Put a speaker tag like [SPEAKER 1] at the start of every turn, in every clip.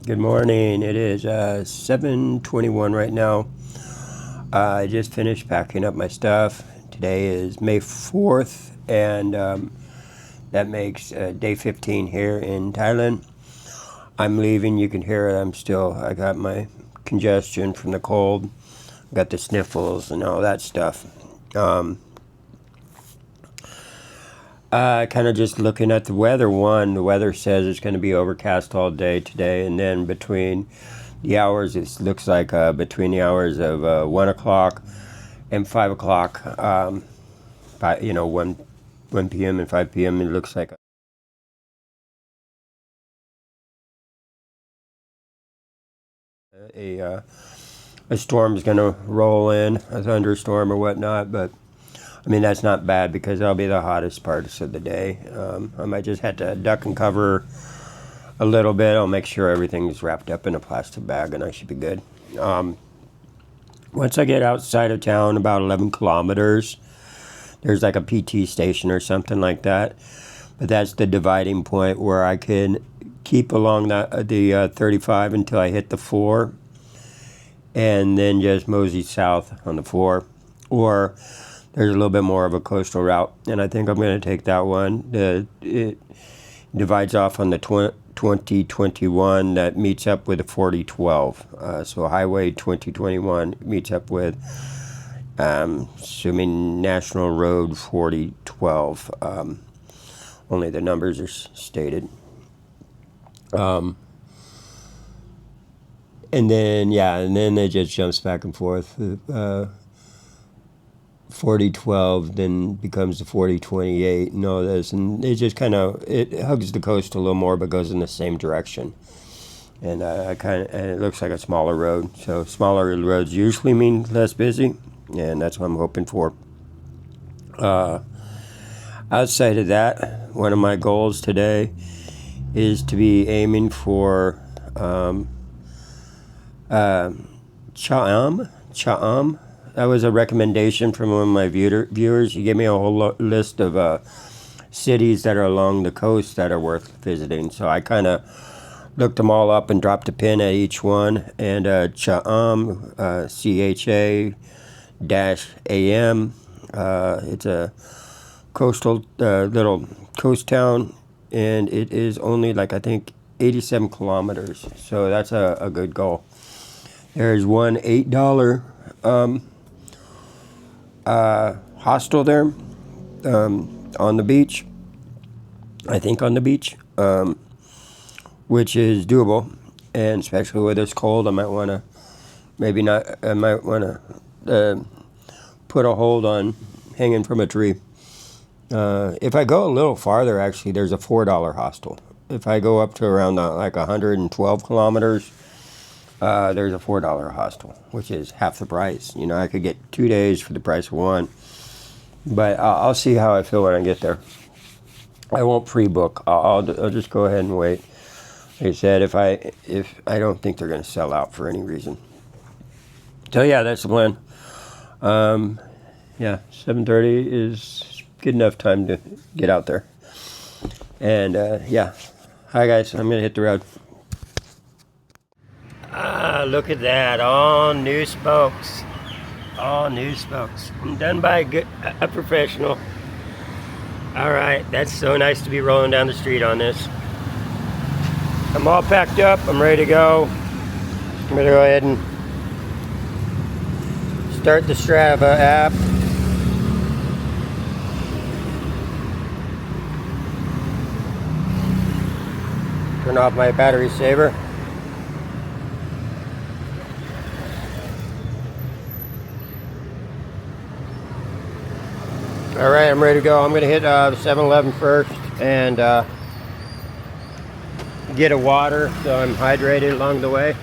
[SPEAKER 1] Good morning. It is 7:21 right now. I just finished packing up my stuff. Today is May 4th, and that makes day 15 here in Thailand. I'm leaving. You can hear it. I got my congestion from the cold. Got the sniffles and all that stuff. Kind of just looking at the weather. The weather says it's going to be overcast all day today, and then between the hours, it looks like between the hours of 1 o'clock and 5 o'clock, 1 p.m. and 5 p.m., it looks like a storm is going to roll in, a thunderstorm or whatnot, but I mean, that's not bad because that'll be the hottest parts of the day. I might just have to duck and cover a little bit. I'll make sure everything's wrapped up in a plastic bag and I should be good. Once I get outside of town, about 11 kilometers, there's like a PT station or something like that. But that's the dividing point where I can keep along the 35 until I hit the 4 and then just mosey south on the 4. Or there's a little bit more of a coastal route, and I think I'm going to take that one. It divides off on the 2021 that meets up with the 4012. So Highway 2021 meets up with, assuming National Road 4012. Only the numbers are stated. And then it just jumps back and forth. 4012 then becomes the 4028 and all this, and it just it hugs the coast a little more but goes in the same direction. And and it looks like a smaller road, so smaller roads usually mean less busy, and that's what I'm hoping for. Outside of that, one of my goals today is to be aiming for Cha'am. That was a recommendation from one of my viewers. He gave me a whole list of cities that are along the coast that are worth visiting. So I kind of looked them all up and dropped a pin at each one. And Cha'am, CHA-AM, it's a coastal little coast town, and it is only I think 87 kilometers. So that's a good goal. There's one $8 hostel there on the beach. I think on the beach, which is doable, and especially with this cold, I might want to put a hold on hanging from a tree. If I go a little farther, actually, there's a $4 hostel. If I go up to around 112 kilometers, there's a $4 hostel, which is half the price. I could get 2 days for the price of one. But I'll see how I feel when I get there. I won't pre-book. I'll just go ahead and wait. Like I said, if I don't think they're going to sell out for any reason. So yeah, that's the plan. 7:30 is good enough time to get out there. And hi guys, I'm going to hit the road. Look at that, all new spokes. All new spokes. Done by a professional. Alright, that's so nice to be rolling down the street on this. I'm all packed up, I'm ready to go. I'm going to go ahead and start the Strava app. Turn off my battery saver. Alright, I'm ready to go. I'm going to hit the 7-Eleven first and get a water so I'm hydrated along the way.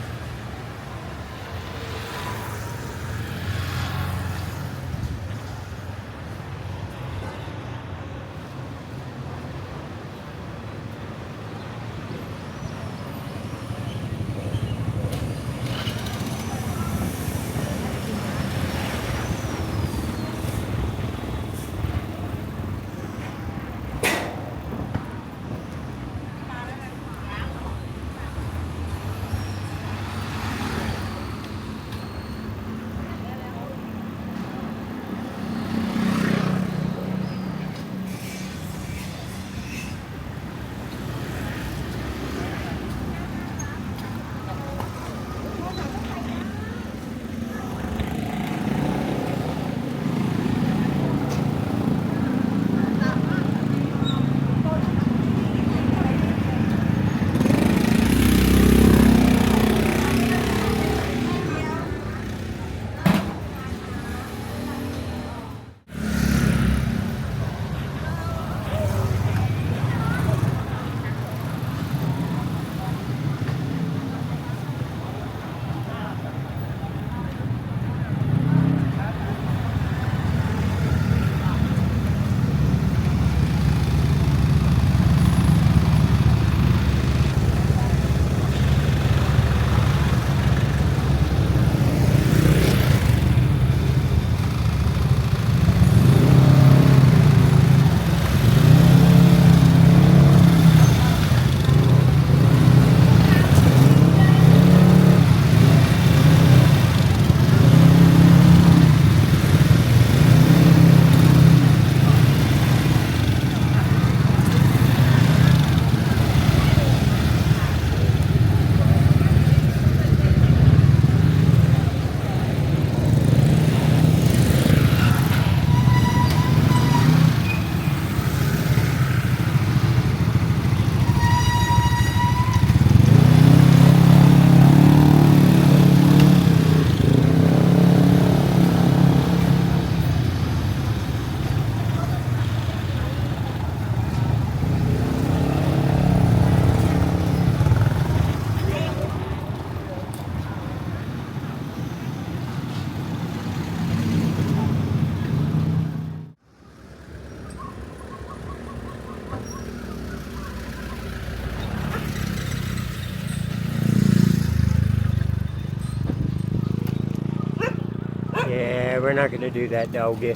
[SPEAKER 1] we're not gonna do that, doggy.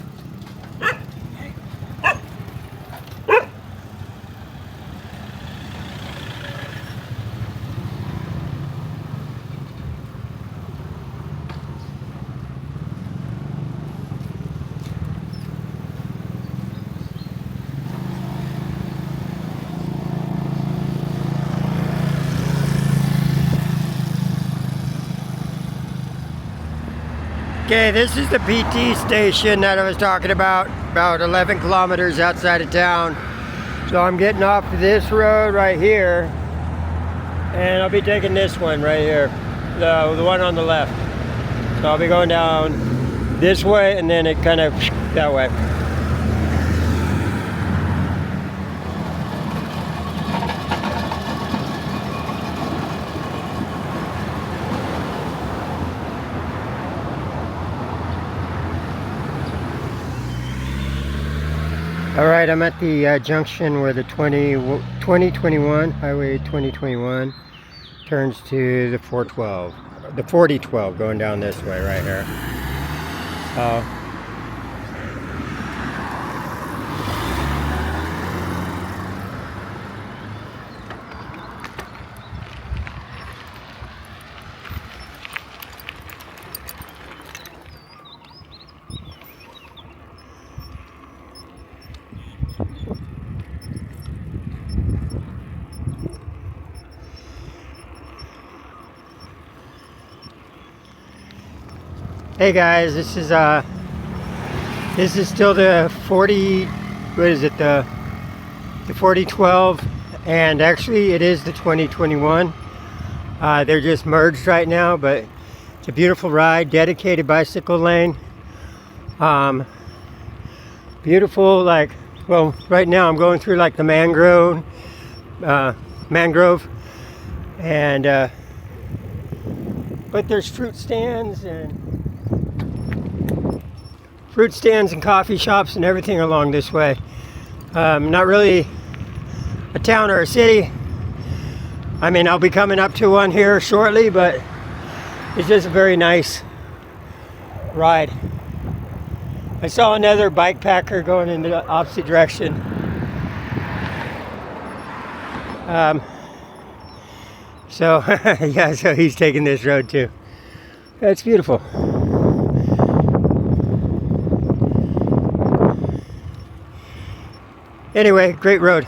[SPEAKER 1] Okay, this is the PT station that I was talking about 11 kilometers outside of town. So I'm getting off this road right here, and I'll be taking this one right here, the one on the left. So I'll be going down this way, and then it kind of that way. Alright, I'm at the junction where the 2021, Highway 2021 turns to the 412, the 4012 going down this way right here. Hey guys, this is still the 40, what is it, the 4012, and actually it is the 2021. They're just merged right now, but it's a beautiful ride, dedicated bicycle lane. Beautiful, like, well, right now I'm going through like the mangrove, and but there's fruit stands and coffee shops and everything along this way. Not really a town or a city. I mean, I'll be coming up to one here shortly, but it's just a very nice ride. I saw another bike packer going in the opposite direction. So yeah, so he's taking this road too. It's beautiful. Anyway, great road.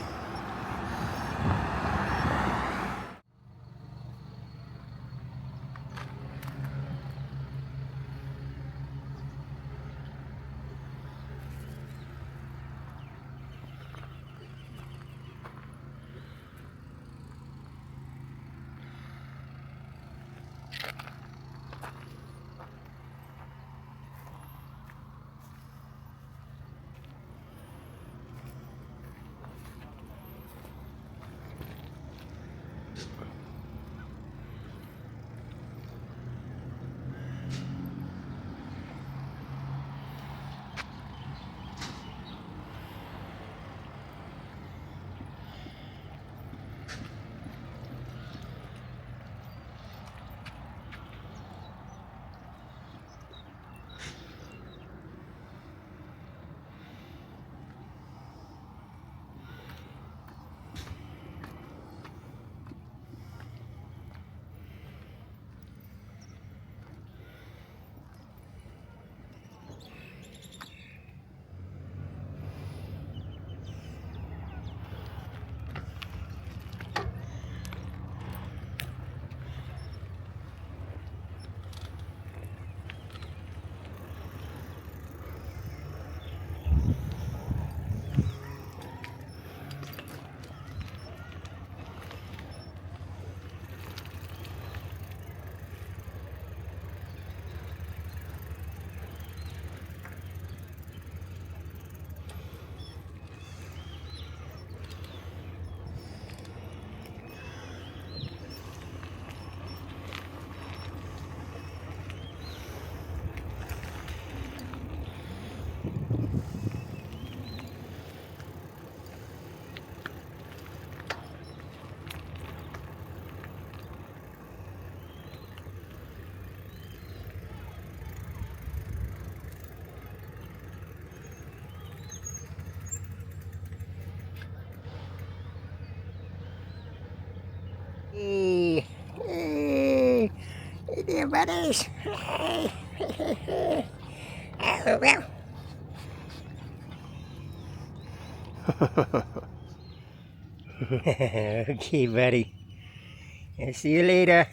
[SPEAKER 1] buddies. Oh, well. Okay, buddy. I'll see you later.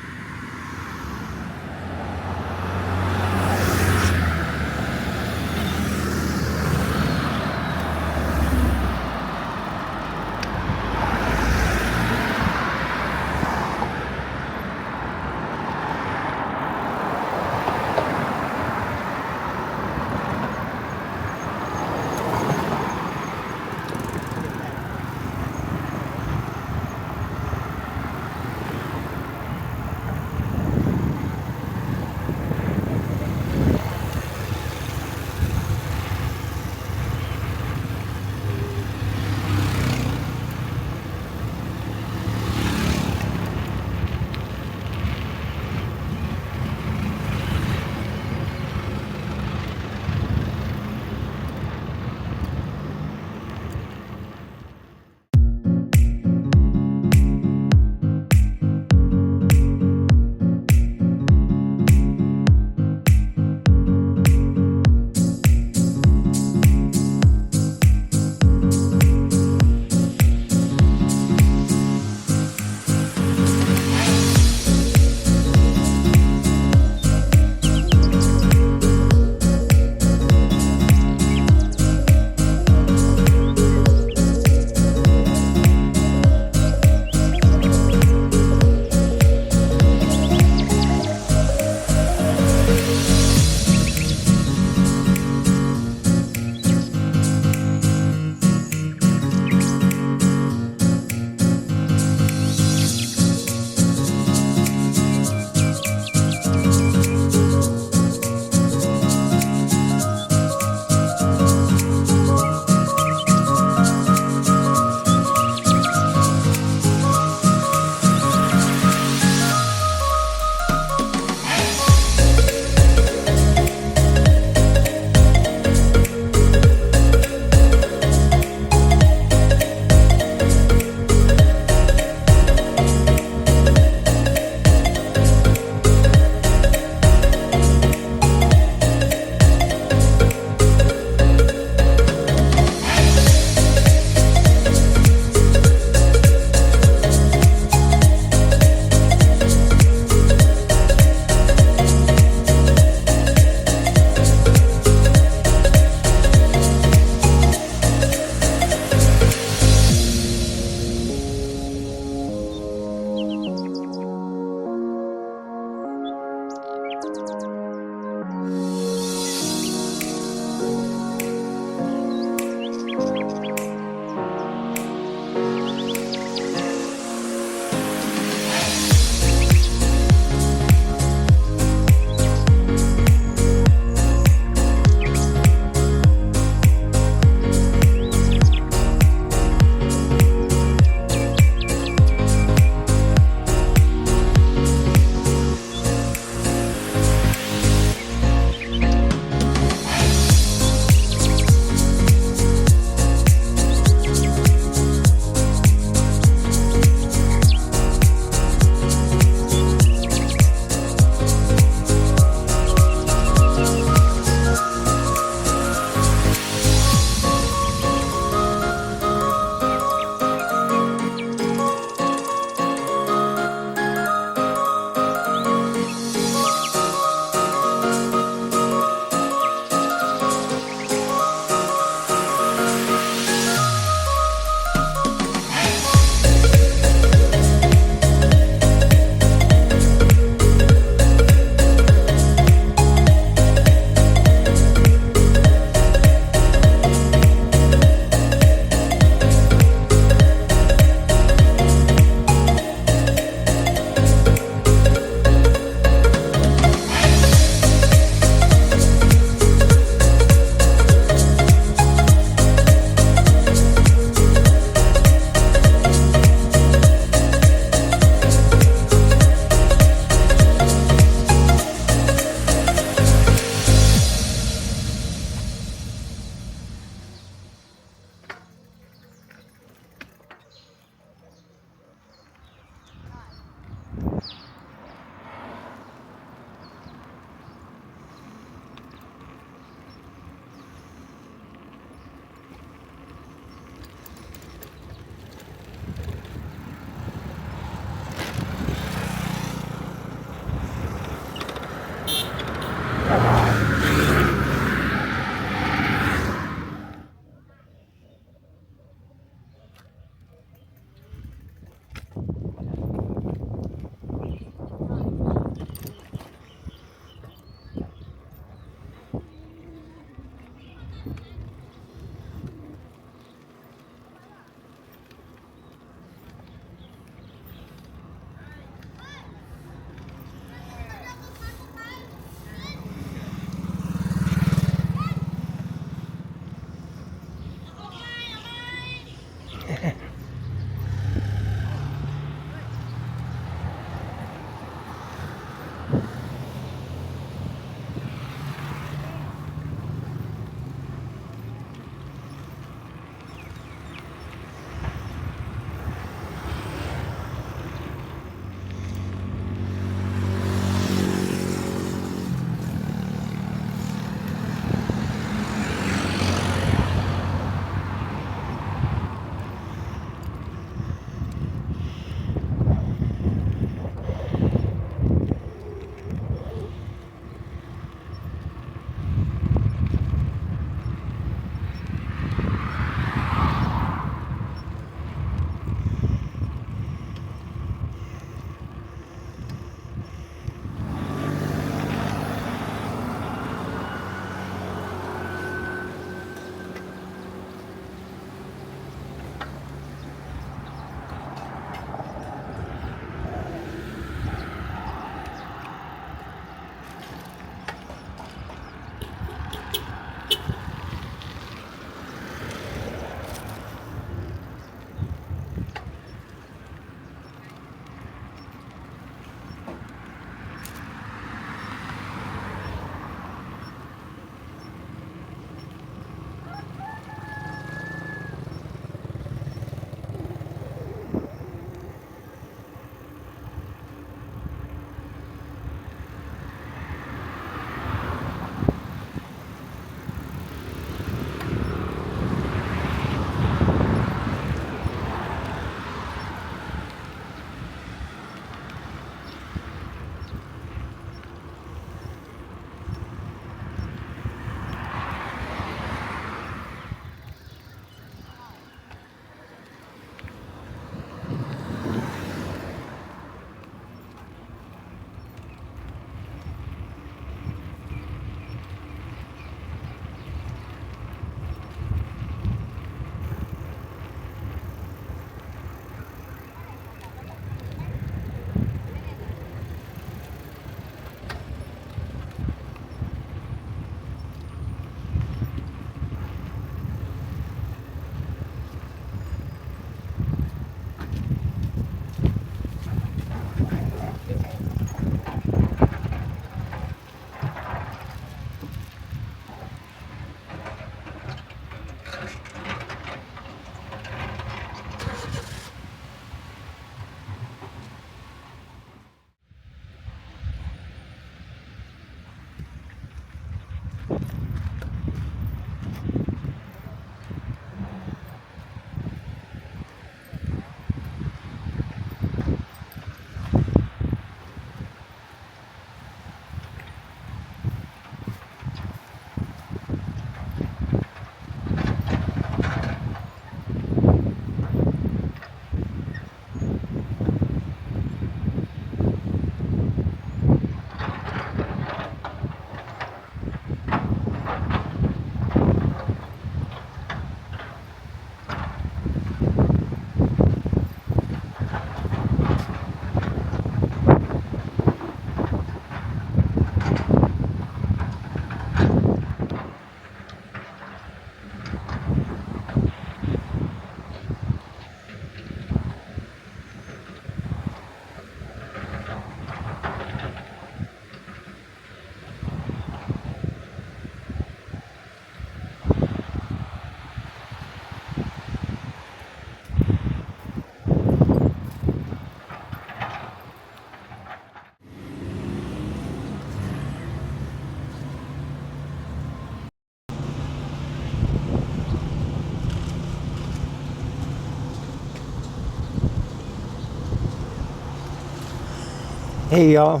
[SPEAKER 2] Hey y'all,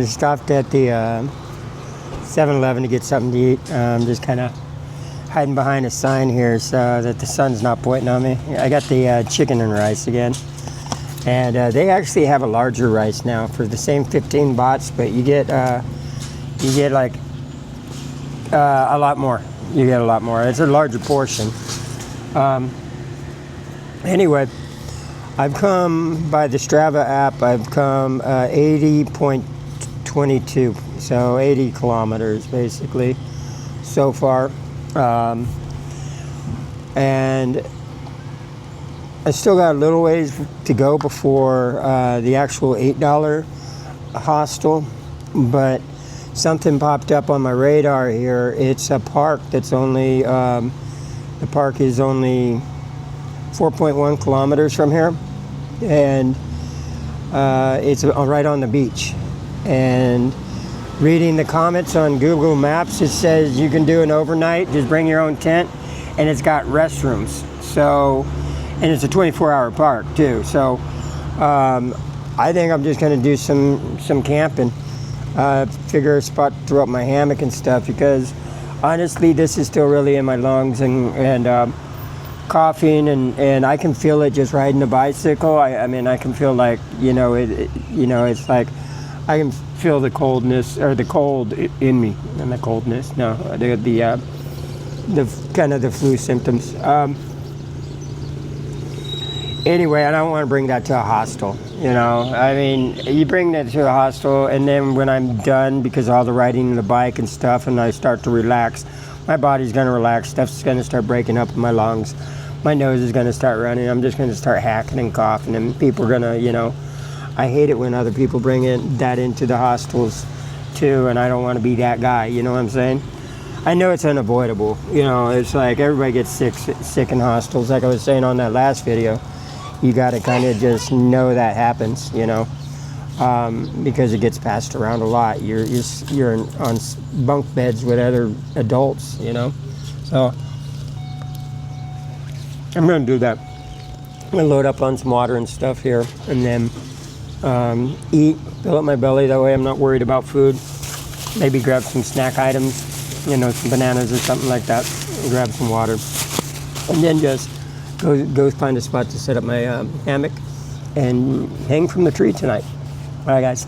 [SPEAKER 2] stopped at the 7-Eleven to get something to eat. I'm just kind of hiding behind a sign here so that the sun's not pointing on me. I got the chicken and rice again. And they actually have a larger rice now for the same 15 bahts, but you get like a lot more. You get a lot more. It's a larger portion. Anyway, I've come by the Strava app. I've come 80.22, so 80 kilometers basically so far, and I still got a little ways to go before the actual $8 hostel, but something popped up on my radar here. It's a park that's only the park is only 4.1 kilometers from here, and it's right on the beach. And reading the comments on Google Maps, it says you can do an overnight, just bring your own tent, and it's got restrooms. So, and it's a 24-hour park too. So I think I'm just going to do some camping, figure a spot to throw up my hammock and stuff, because honestly this is still really in my lungs, and coughing, and I can feel it just riding a bicycle. I mean, I can feel like, it's like I can feel the coldness, or the cold in me, and the coldness. No, the kind of the flu symptoms. Anyway, I don't want to bring that to a hostel. I mean, you bring that to a hostel, and then when I'm done, because of all the riding the bike and stuff, and I start to relax, my body's going to relax. Stuff's going to start breaking up in my lungs. My nose is going to start running. I'm just going to start hacking and coughing, and people are going to, I hate it when other people bring that into the hostels too, and I don't want to be that guy. You know what I'm saying? I know it's unavoidable. It's like everybody gets sick in hostels. Like I was saying on that last video, you got to kind of just know that happens. Because it gets passed around a lot. You're on bunk beds with other adults. So I'm going to do that. I'm going to load up on some water and stuff here, and then eat, fill up my belly. That way I'm not worried about food. Maybe grab some snack items, some bananas or something like that, and grab some water. And then just go find a spot to set up my hammock and hang from the tree tonight. All right, guys.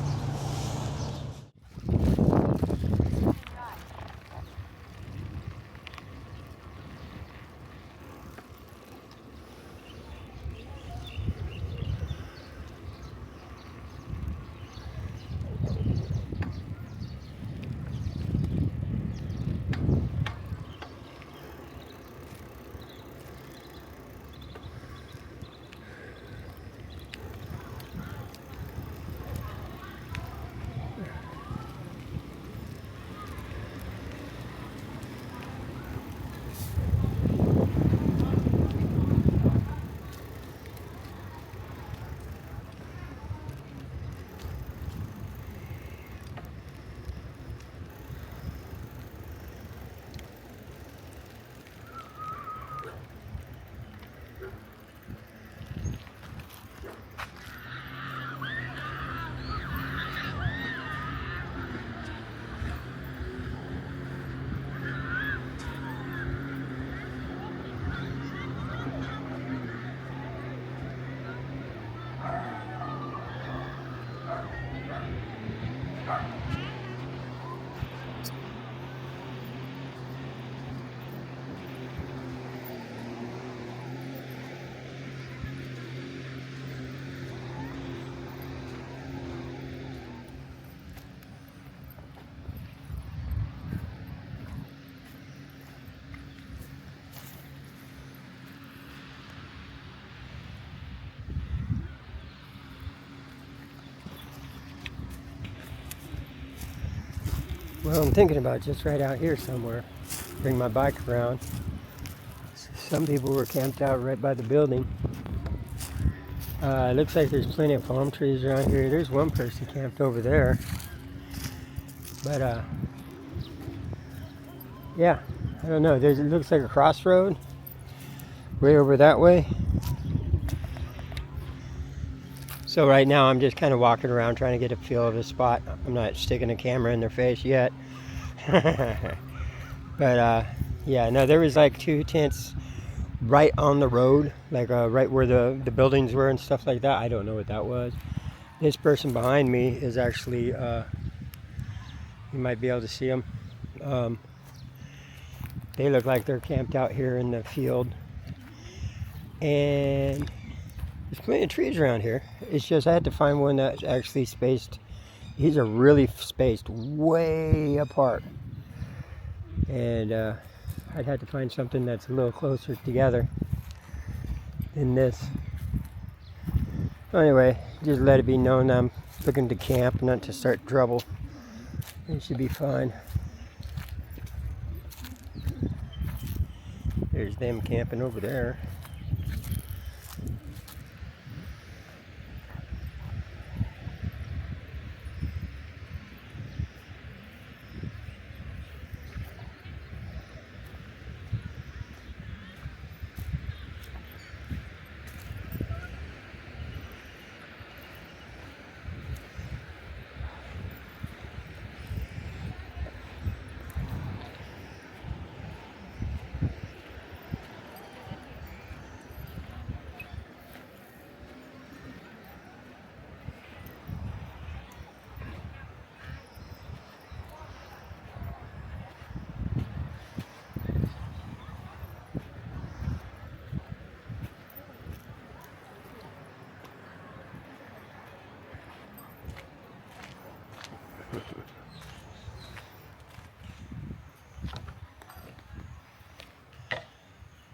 [SPEAKER 2] Well, I'm thinking about just right out here somewhere. Bring my bike around. Some people were camped out right by the building. It looks like there's plenty of palm trees around here. There's one person camped over there. But, yeah, I don't know. It looks like a crossroad way over that way. So right now I'm just kind of walking around trying to get a feel of the spot. I'm not sticking a camera in their face yet. But yeah, no, there was like 2 tents right on the road, like right where the buildings were and stuff like that. I don't know what that was. This person behind me is actually, you might be able to see them. They look like they're camped out here in the field. And there's plenty of trees around here. It's just I had to find one that's actually spaced. These are really spaced way apart. And I'd have to find something that's a little closer together than this. Anyway, just let it be known I'm looking to camp, not to start trouble. It should be fine. There's them camping over there.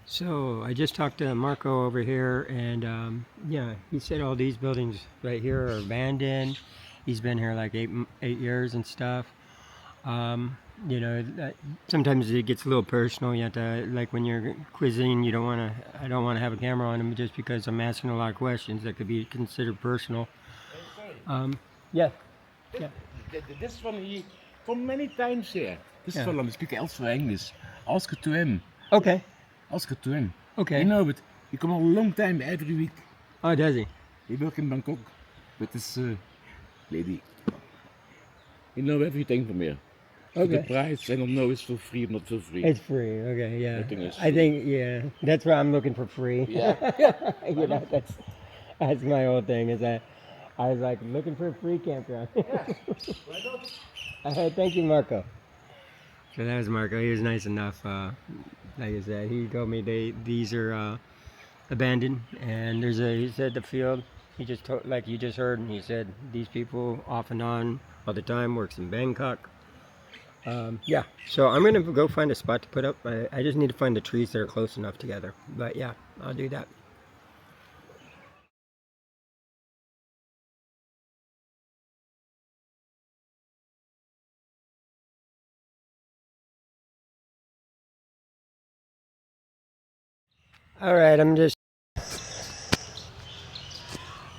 [SPEAKER 2] So I just talked to Marco over here, and yeah, he said all these buildings right here are abandoned. He's been here like eight years and stuff. You know, sometimes it gets a little personal. You have to, like when you're quizzing, you don't want to. I don't want to have a camera on him just because I'm asking a lot of questions that could be considered personal. Yeah. Yeah.
[SPEAKER 3] This one he come many times here. This
[SPEAKER 2] Yeah.
[SPEAKER 3] fellow speaks also English. Ask it to him.
[SPEAKER 2] Okay.
[SPEAKER 3] Ask it to him.
[SPEAKER 2] Okay.
[SPEAKER 3] You know, but he come a long time every week.
[SPEAKER 2] Oh, does he?
[SPEAKER 3] He work in Bangkok with this lady. He know everything from here.
[SPEAKER 2] Okay.
[SPEAKER 3] The price, I don't know, it's for free or not for free.
[SPEAKER 2] It's free. Okay. Yeah.
[SPEAKER 3] Everything is
[SPEAKER 2] I think yeah. That's why I'm looking for free.
[SPEAKER 3] Yeah.
[SPEAKER 2] You know, that's my whole thing. Is that I was like looking for a free campground. Thank you, Marco. So that was Marco. He was nice enough. Like I said, he told me these are abandoned, and he said the field. He just told, like you just heard, and he said these people off and on all the time works in Bangkok. Yeah. So I'm gonna go find a spot to put up. I just need to find the trees that are close enough together. But yeah, I'll do that. All right, I'm just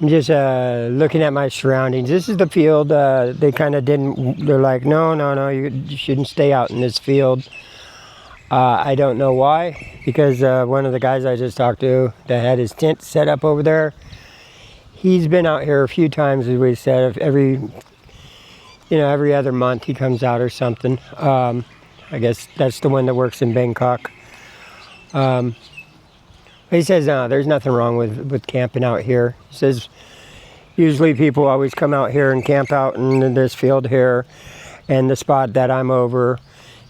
[SPEAKER 2] looking at my surroundings. This is the field. They kind of didn't. They're like, no, you shouldn't stay out in this field. I don't know why, because one of the guys I just talked to that had his tent set up over there, he's been out here a few times, as we said. Every other month he comes out or something. I guess that's the one that works in Bangkok. He says, no, there's nothing wrong with camping out here. He says, usually people always come out here and camp out in this field here and the spot that I'm over.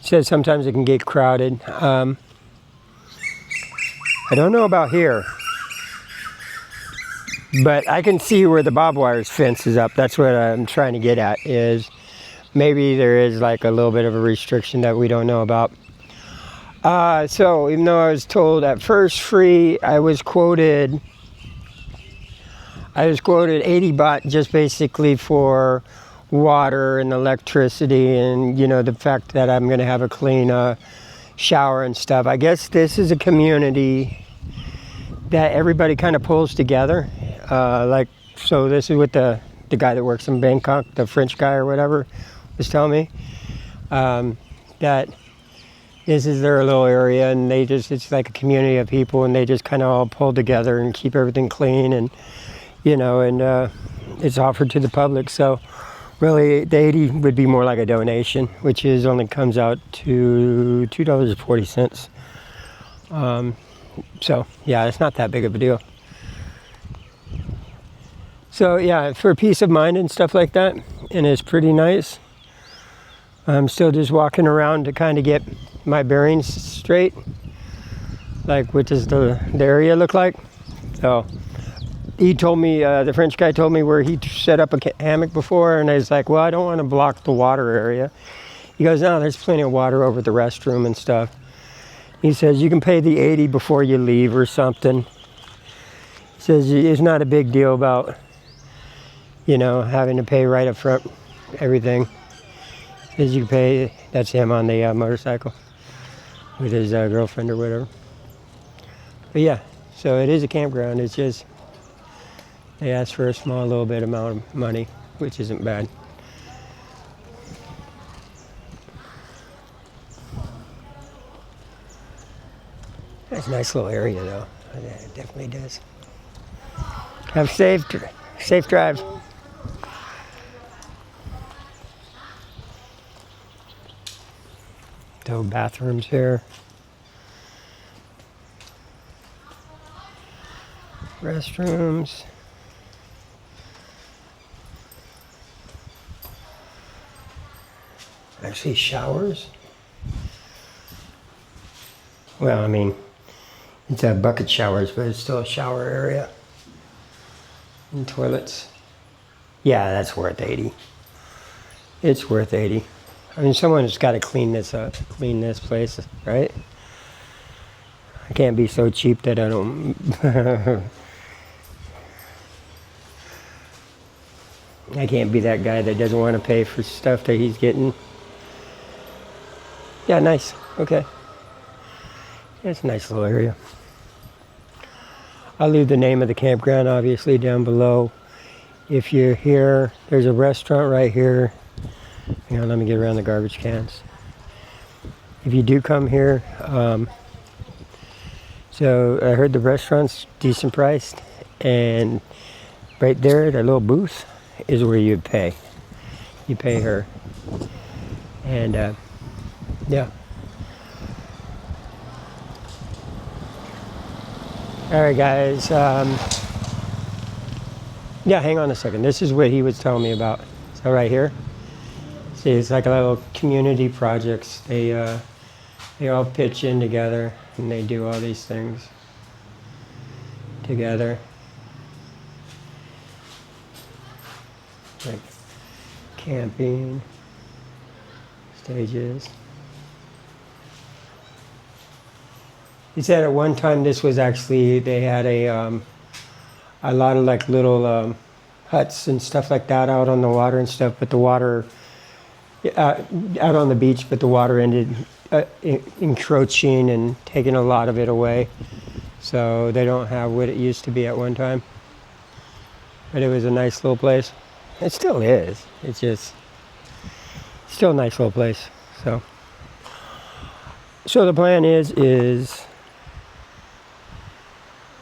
[SPEAKER 2] He says sometimes it can get crowded. I don't know about here, but I can see where the barbed wire fence is up. That's what I'm trying to get at, is maybe there is like a little bit of a restriction that we don't know about. So even though I was told at first free, I was quoted 80 baht just basically for water and electricity and, the fact that I'm going to have a clean shower and stuff. I guess this is a community that everybody kind of pulls together. So this is what the guy that works in Bangkok, the French guy or whatever, was telling me, that this is their little area, and it's like a community of people, and they just kind of all pull together and keep everything clean. And you know, and it's offered to the public. So really, the 80 would be more like a donation, which is only comes out to $2.40. So yeah, it's not that big of a deal. So yeah, for peace of mind and stuff like that, and it's pretty nice. I'm still just walking around to kind of get my bearings straight, like what does the area look like. So he told me, the French guy told me where he set up a hammock before, and I was like, well, I don't want to block the water area. He goes, no, there's plenty of water over the restroom and stuff. He says, you can pay the 80 before you leave or something. He says, it's not a big deal about, you know, having to pay right up front, everything. He says you can pay, that's him on the motorcycle with his girlfriend or whatever. But yeah, so it is a campground. It's just, they ask for a small little bit amount of money, which isn't bad. That's a nice little area, though. It definitely does. Have safe drive. No bathrooms here. Restrooms. Actually, showers. Well, I mean, it's bucket showers, but it's still a shower area. And toilets. Yeah, that's worth 80. It's worth 80. I mean, someone's got to clean this up, clean this place, right? I can't be so cheap that I don't. I can't be that guy that doesn't want to pay for stuff that he's getting. Yeah, nice. Okay. It's a nice little area. I'll leave the name of the campground obviously down below. If you're here, there's a restaurant right here. Hang on, let me get around the garbage cans. If you do come here, so I heard the restaurant's decent priced, and right there, that little booth is where you'd pay. You pay her. And yeah. All right, guys. Yeah, hang on a second. This is what he was telling me about. So right here, see, it's like a little community projects. They all pitch in together and they do all these things together. Like camping stages. He said at one time this was actually, they had a lot of like little huts and stuff like that out on the water and stuff, but the water, out on the beach, but the water ended encroaching and taking a lot of it away. So they don't have what it used to be at one time. But it was a nice little place. It still is. It's just still a nice little place. So the plan is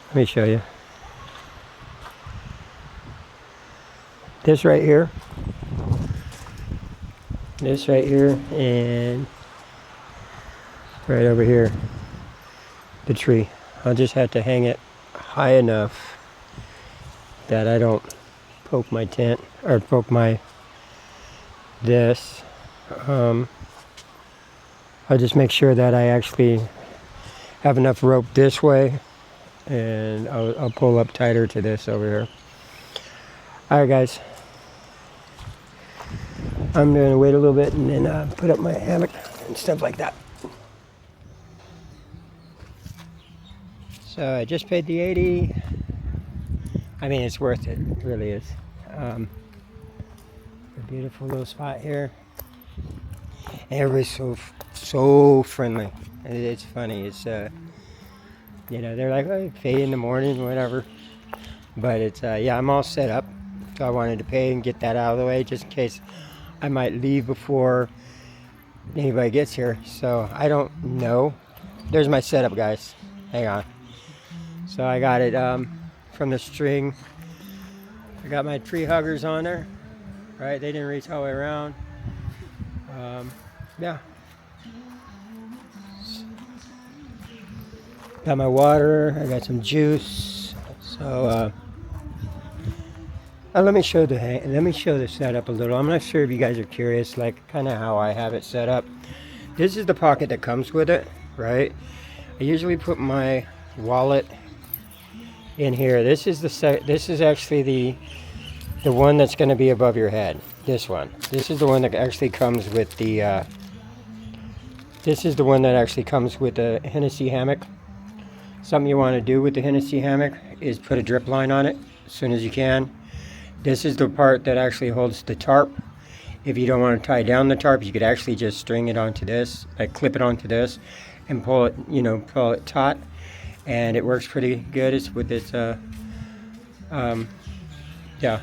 [SPEAKER 2] let me show you. This right here, and right over here, the tree. I'll just have to hang it high enough that I don't poke my tent, or poke my this. I'll just make sure that I actually have enough rope this way, and I'll pull up tighter to this over here. All right, guys. I'm going to wait a little bit and then put up my hammock and stuff like that. So I just paid the 80. I mean, it's worth it. It really is. A beautiful little spot here. Everybody's so friendly. It's funny. It's you know, they're like, oh, pay in the morning, whatever. But it's yeah, I'm all set up. So I wanted to pay and get that out of the way just in case I might leave before anybody gets here. So I don't know. There's my setup, guys. Hang on. So I got it from the string I got my tree huggers on there, right? They didn't reach all the way around. Yeah. Got my water. I got some juice. So let me show the setup a little. I'm not sure if you guys are curious, like kind of how I have it set up. This is the pocket that comes with it, right? I usually put my wallet in here. This is actually the one that's going to be above your head. This one. This is the one that actually comes with the. This is the one that actually comes with the Hennessy hammock. Something you want to do with the Hennessy hammock is put a drip line on it as soon as you can. This is the part that actually holds the tarp. If you don't want to tie down the tarp, you could actually just string it onto this, like clip it onto this, and pull it, pull it taut, and it works pretty good. It's with this, yeah.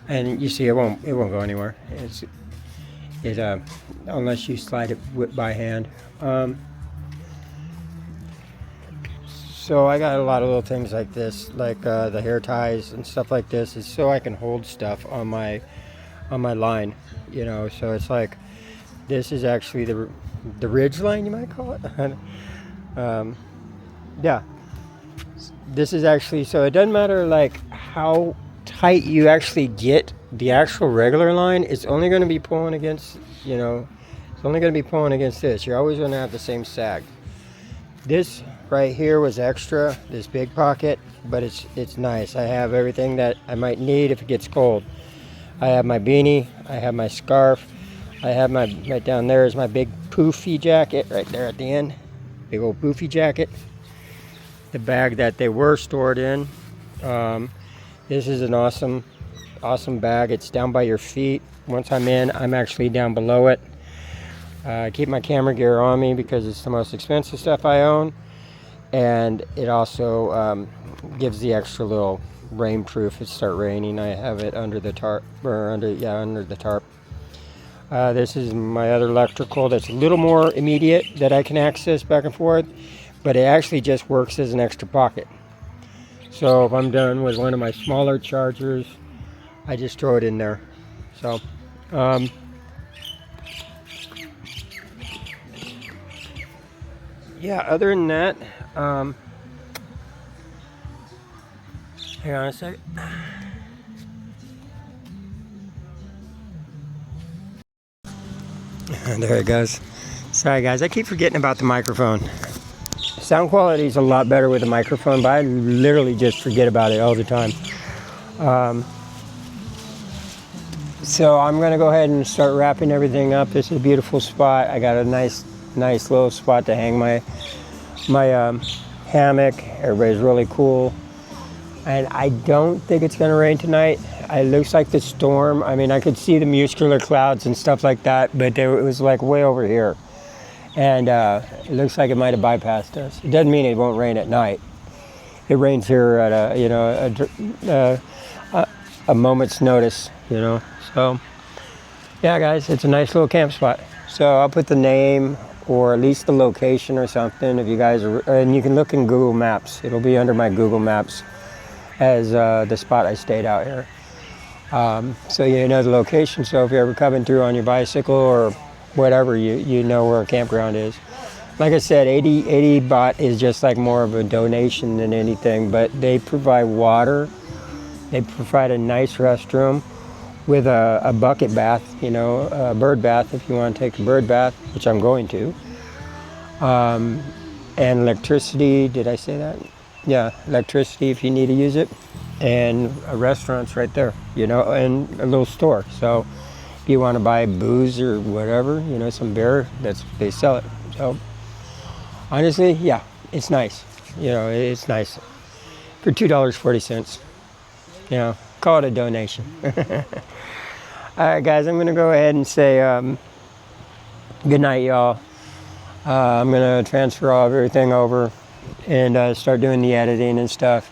[SPEAKER 2] And you see, it won't go anywhere. Unless you slide it by hand. So I got a lot of little things like this, like the hair ties and stuff like this, is so I can hold stuff on my line, So it's like this is actually the ridge line, you might call it. Yeah. This is actually, so it doesn't matter like how tight you actually get the actual regular line. It's only going to be pulling against, it's only going to be pulling against this. You're always going to have the same sag. This right here was extra, this big pocket, but it's nice. I have everything that I might need if it gets cold. I have my beanie, I have my scarf, I have right down there is my big poofy jacket right there at the end. Big old poofy jacket. The bag that they were stored in. This is an awesome bag. It's down by your feet. Once I'm in, I'm actually down below it. I keep my camera gear on me because it's the most expensive stuff I own, and it also gives the extra little rainproof if it starts raining. I have it under the tarp, under the tarp. This is my other electrical that's a little more immediate that I can access back and forth, but it actually just works as an extra pocket. So if I'm done with one of my smaller chargers, I just throw it in there. So yeah, other than that, hang on a second. There it goes. Sorry guys, I keep forgetting about the microphone. Sound quality is a lot better with a microphone, but I literally just forget about it all the time. So I'm gonna go ahead and start wrapping everything up. This is a beautiful spot. I got a nice little spot to hang my hammock. Everybody's really cool, and I don't think it's gonna rain tonight. It looks like the storm. I mean, I could see the muscular clouds and stuff like that, but it was like way over here, and it looks like it might have bypassed us. It doesn't mean it won't rain at night. It rains here at a moment's notice, So yeah, guys, it's a nice little camp spot. So I'll put the name or at least the location or something if you guys are, and you can look in Google Maps. It'll be under my Google Maps as the spot I stayed out here. So you know the location, so if you're ever coming through on your bicycle or whatever, you know where a campground is. Like I said, 80 baht is just like more of a donation than anything, but they provide water. They provide a nice restroom with a bucket bath, a bird bath if you want to take a bird bath, which I'm going to. And electricity, did I say that? Yeah, electricity if you need to use it. And a restaurant's right there, and a little store. So if you want to buy booze or whatever, some beer, they sell it. So honestly, yeah, it's nice. It's nice. For $2.40. Call it a donation. All right, guys, I'm going to go ahead and say good night, y'all. I'm going to transfer everything over and start doing the editing and stuff.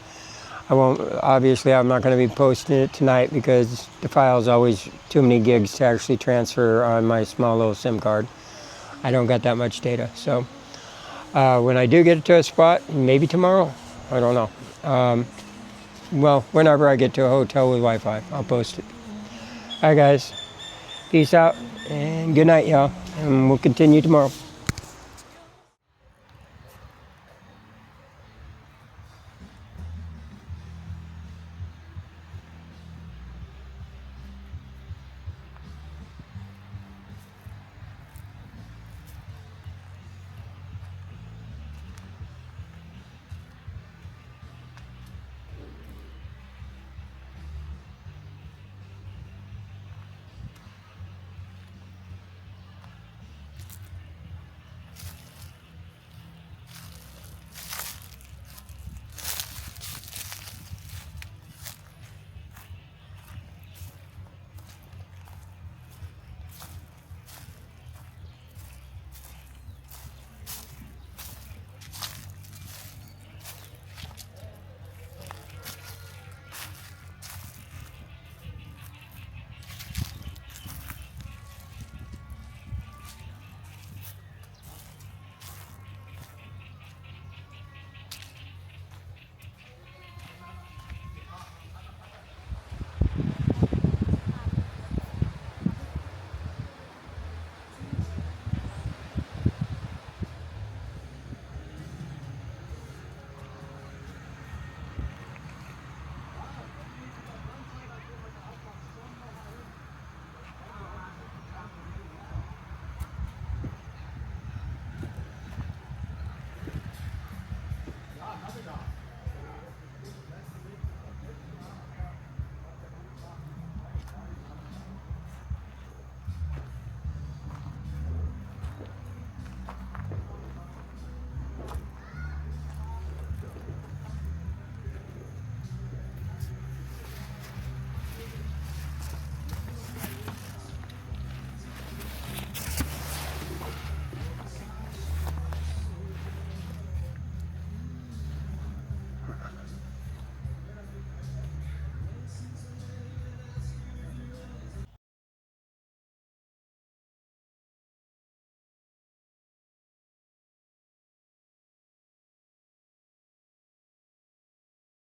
[SPEAKER 2] Obviously, I'm not going to be posting it tonight because the file's always too many gigs to actually transfer on my small little SIM card. I don't got that much data. So when I do get it to a spot, maybe tomorrow, I don't know. Well, whenever I get to a hotel with Wi-Fi, I'll post it. All right, guys. Peace out and good night, y'all. And we'll continue tomorrow.